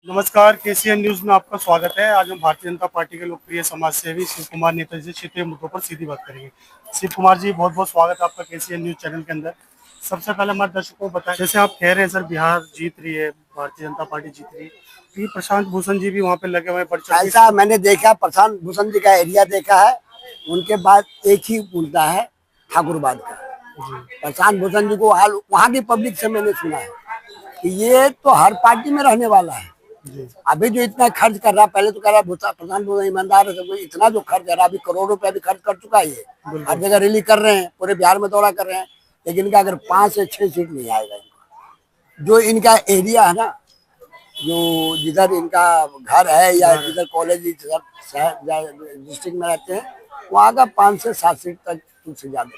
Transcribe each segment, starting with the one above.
नमस्कार, KCN news में आपका स्वागत है। आज हम भारतीय जनता पार्टी के लोकप्रिय समाज सेवी शिव कुमार नेताजी से क्षेत्रीय मुद्दों पर सीधी बात करेंगे। शिव कुमार जी, बहुत बहुत स्वागत है आपका केसीएन न्यूज चैनल के अंदर। सबसे पहले हमारे दर्शकों को बताएं, जैसे आप कह रहे हैं सर बिहार जीत रही है, भारतीय जनता पार्टी जीत रही है, तो प्रशांत भूषण जी भी वहाँ पे लगे हुए हैं पर्चा। ऐसा मैंने देखा, प्रशांत भूषण जी का एरिया देखा है, उनके बाद एक ही बोलता है ठाकुरबाद का। प्रशांत भूषण जी को वहाँ की पब्लिक से मैंने सुना है कि ये तो हर पार्टी में रहने वाला है। अभी जो इतना खर्च कर रहा, पहले तो कह रहा प्रशांत भूषण ईमानदार है, सब इतना जो खर्च कर रहा, अभी करोड़ रुपया भी खर्च कर चुका है। ये हर जगह रैली कर रहे हैं, पूरे बिहार में दौरा कर रहे हैं, लेकिन इनका अगर 5 से 6 सीट नहीं आएगा। जो इनका एरिया है ना, जो जिधर इनका घर है या जिधर कॉलेज डिस्ट्रिक्ट में रहते हैं, वहाँ का 5 से 7 सीट तक उससे ज्यादा।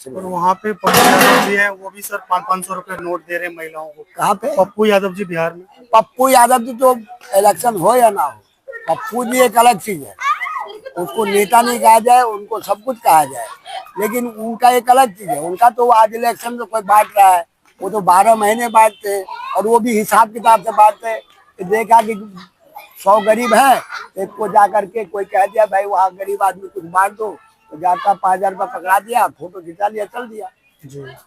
और वहाँ पे पप्पू यादव जी है, वो भी सर 500-500 रुपए नोट दे रहे हैं महिलाओं को। कहाँ पे? पप्पू यादव जी बिहार में। पप्पू यादव जी तो इलेक्शन हो या ना हो, पप्पू जी एक अलग चीज है। उसको नेता नहीं कहा जाए, उनको सब कुछ कहा जाए, लेकिन उनका एक अलग चीज है। उनका तो आज इलेक्शन में कोई बांट रहा है, वो तो 12 महीने बांटते हैं, और वो भी हिसाब किताब से बांटते हैं। देखा कि 100 गरीब है, एक को जा करके कोई कह दिया भाई वहाँ गरीब आदमी कुछ बांट दो, तो जाता 5,000 रुपया पकड़ा दिया, फोटो खिंचा लिया, चल दिया।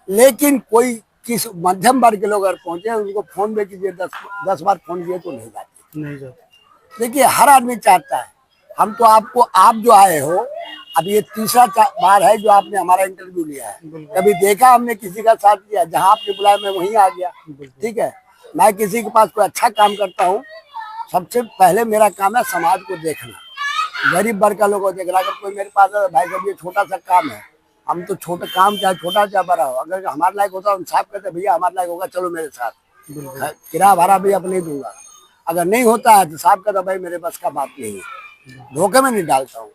लेकिन कोई किस मध्यम वर्ग के लोग अगर पहुंचे, उनको फोन में कीजिए, 10 बार फोन किए तो नहीं जाते। देखिए, हर आदमी चाहता है। हम तो आपको, आप जो आए हो, अब ये तीसरा बार है जो आपने हमारा इंटरव्यू लिया है। कभी देखा हमने किसी का साथ दिया? जहाँ आपने बुलाया मैं वहीं आ गया। ठीक है, मैं किसी के पास कोई अच्छा काम करता हूँ, सबसे पहले मेरा काम है समाज को देखना, गरीब वर्ग का लोगों को देखना। अगर कोई मेरे पास है, भाई साहब ये छोटा सा काम है, हम तो छोटा काम, चाहे छोटा चाहे बड़ा हो, अगर हमारे लायक होता हम साफ कहते भैया हमारे लायक होगा, चलो मेरे साथ, किराया भाड़ा भी अपने दूंगा। अगर नहीं होता है तो साफ कहता भाई मेरे बस का बात नहीं है, धोखे में नहीं डालता हूँ।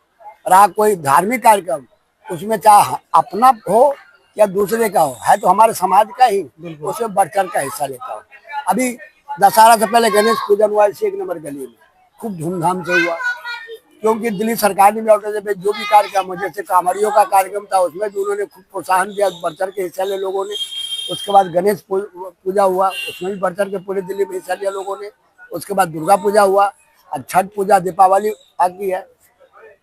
रहा कोई धार्मिक कार्यक्रम, उसमें चाहे अपना हो या दूसरे का हो, है तो हमारे समाज का ही, उसमें बढ़ चढ़ का हिस्सा लेता हूँ। अभी दशहरा से पहले गणेश पूजन हुआ इसी 1 नंबर गली में, खूब धूमधाम से हुआ, क्योंकि दिल्ली सरकार ने भी जो भी कार्यक्रम हो, जैसे कांवड़ियों का कार्यक्रम था, उसमें भी उन्होंने खूब प्रोत्साहन दिया, बढ़ चढ़ के हिस्सा लिया लोगों ने। उसके बाद गणेश पूजा हुआ, उसमें भी बढ़ चढ़ के पूरे दिल्ली में हिस्सा लिया लोगों ने। उसके बाद दुर्गा पूजा हुआ, अब छठ पूजा, दीपावली बाकी है।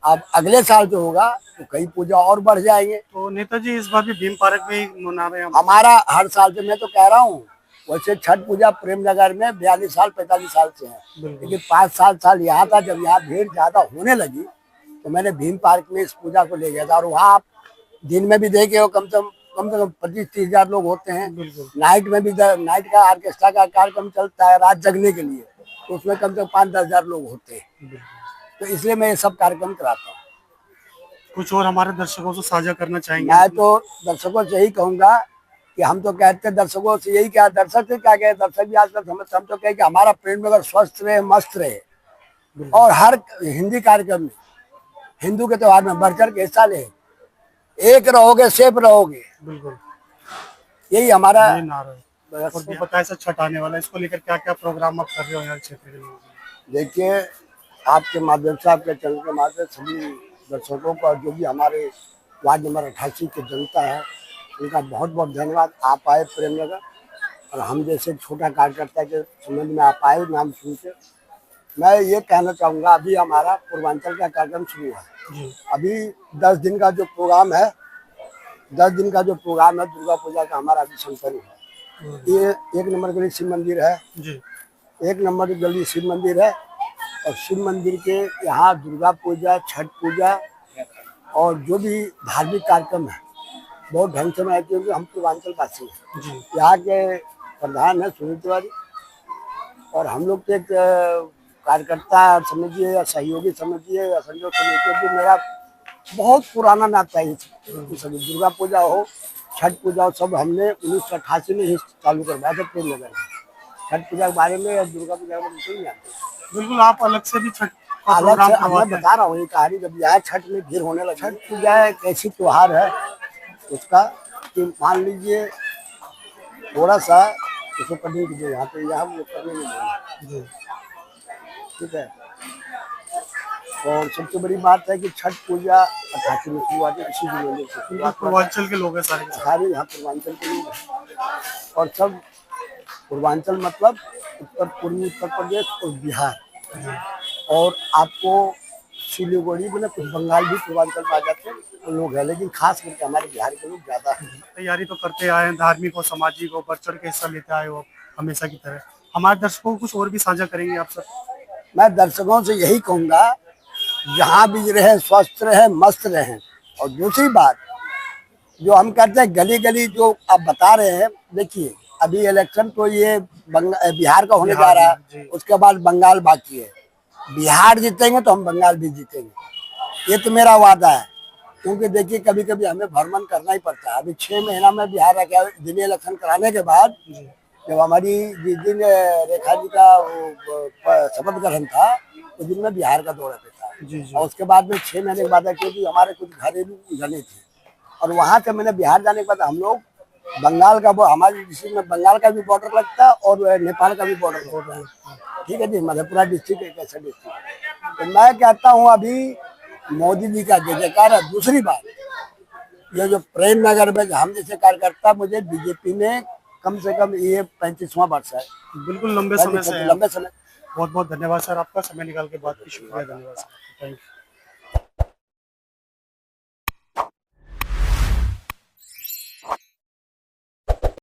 अब अगले साल जो होगा तो कई पूजा और बढ़ जाएंगे। तो नेताजी इस बार भी भीम पार्क में ही मना रहे हैं हमारा हर साल से, मैं तो कह रहा हूँ। वैसे छठ पूजा प्रेमनगर में 42 साल 45 साल से है, लेकिन 5-7 साल यहाँ था। जब यहाँ भीड़ ज्यादा होने लगी तो मैंने भीम पार्क में इस पूजा को ले गया था, और वहाँ आप दिन में भी देखे हो, कम से कम 25-30 हजार लोग होते हैं। नाइट में भी, नाइट का ऑर्केस्ट्रा का कार्यक्रम चलता है रात जगने के लिए, तो उसमें कम से कम 5-10 हजार लोग होते हैं। तो इसलिए मैं ये सब कार्यक्रम कराता हूँ। कुछ और हमारे दर्शकों से साझा करना चाहेंगे? मैं तो दर्शकों से यही कहूंगा कि हम तो कहते हैं दर्शकों से यही, क्या दर्शक से क्या कहे, दर्शक भी आजकल समझते, हम तो कहे कि हमारा प्रेमनगर स्वस्थ रहे, मस्त रहे, और हर हिंदी कार्यक्रम में, हिंदू के त्योहार में बढ़ चढ़ के हिस्सा ले। एक रहोगे सेफ रहोगे, बिल्कुल, यही हमारा नारा। और बताए सर, छठ आने वाला है, इसको लेकर क्या क्या प्रोग्राम आप कर रहे हो यहाँ क्षेत्र के लोगों? देखिए, आपके माध्यम से, आपके चैनल के माध्यम से सभी दर्शकों का, जो भी हमारे वार्ड नंबर 88 की जनता है, उनका बहुत बहुत धन्यवाद। आप आए प्रेमनगर, और हम जैसे छोटा कार्यकर्ता के संबंध में आप आए नाम सुन के। मैं ये कहना चाहूँगा, अभी हमारा पूर्वांचल का कार्यक्रम शुरू है। अभी 10 दिन का जो प्रोग्राम है, 10 दिन का जो प्रोग्राम है दुर्गा पूजा का, हमारा अभी संपन्न है। ये 1 नंबर गली शिव मंदिर है, 1 नंबर गली शिव मंदिर है, और शिव मंदिर के यहाँ दुर्गा पूजा, छठ पूजा और जो भी धार्मिक कार्यक्रम है बहुत ढंग से मनाते हैं। हम पूर्वांचल वासी हैं, यहाँ के प्रधान है सुनील तिवारी, और हम लोग के एक कार्यकर्ता समझिए या सहयोगी समझिए या संजोग समझिए, जो मेरा बहुत पुराना नाता है। दुर्गा पूजा हो, छठ पूजा हो, सब हमने 1988 में ही चालू करवाया था प्रेमनगर में। छठ पूजा के बारे में या दुर्गा पूजा के बारे में कोई नहीं आता। बिल्कुल, आप अलग से भी छठ अलग से मैं बता रहा हूँ, ये कहानी जब यहाँ छठ में भीड़ होने लगी। छठ पूजा एक ऐसी त्योहार है उसका कि मान लीजिए थोड़ा सा उसको करने कीजिए, यहाँ पे यहाँ हम लोग करने नहीं, ठीक है। और सबसे बड़ी बात है कि छठ पूजा 88 में शुरुआत है, इसी की पूर्वांचल के लोग हैं सारे यहाँ पूर्वांचल के लोग हैं, और सब पूर्वांचल मतलब उत्तर पूर्वी उत्तर प्रदेश और बिहार, और आपको सिलीगुड़ी मतलब कुछ बंगाल भी पूर्वांचल में आ जाते हैं लोग हैं, लेकिन खास करके हमारे बिहार के लोग ज्यादा हैं। तैयारी तो करते आए हैं, धार्मिक और सामाजिक और बढ़ चढ़ के हिस्सा लेते आए हो हमेशा की तरह। हमारे दर्शकों को कुछ और भी साझा करेंगे आप सर? मैं दर्शकों से यही कहूंगा, जहाँ भी रहे स्वस्थ रहे मस्त रहे। और दूसरी बात जो हम कहते हैं गली गली जो आप बता रहे हैं, देखिए अभी इलेक्शन तो ये बिहार का होने जा बिहार रहा में, है, जी। उसके बाद बंगाल बाकी है। बिहार जीतेंगे तो हम बंगाल भी जीतेंगे, ये तो मेरा वादा है। क्योंकि देखिए कभी कभी हमें भ्रमण करना ही पड़ता है। अभी 6 महीना में बिहार रखा, दिन इलेक्शन कराने के बाद जी जब हमारी जिस दिन रेखा जी का शपथ ग्रहण था, उस दिन में बिहार का दौरे पे था। जी जी और उसके बाद में 6 महीने के बाद क्योंकि हमारे कुछ घरेलू उलझने थी, और वहां से मैंने बिहार जाने के बाद हम लोग बंगाल का, हमारे डिस्ट्रिक्ट में बंगाल का भी बॉर्डर लगता है और नेपाल का भी बॉर्डर लगता है। ठीक है जी, मधेपुरा डिस्ट्रिक्ट एक ऐसा डिस्ट्रिक्ट। तो मैं कहता हूँ अभी मोदी जी का जय जयकार है। दूसरी बात, ये जो प्रेम नगर में हम जैसे कार्यकर्ता, मुझे बीजेपी में कम से कम ये 35वां वर्ष है। बिल्कुल लंबे समय से है। लंबे समय। बहुत बहुत धन्यवाद सर आपका, समय निकाल के बात की, शुक्रिया, धन्यवाद सर, थैंक यू।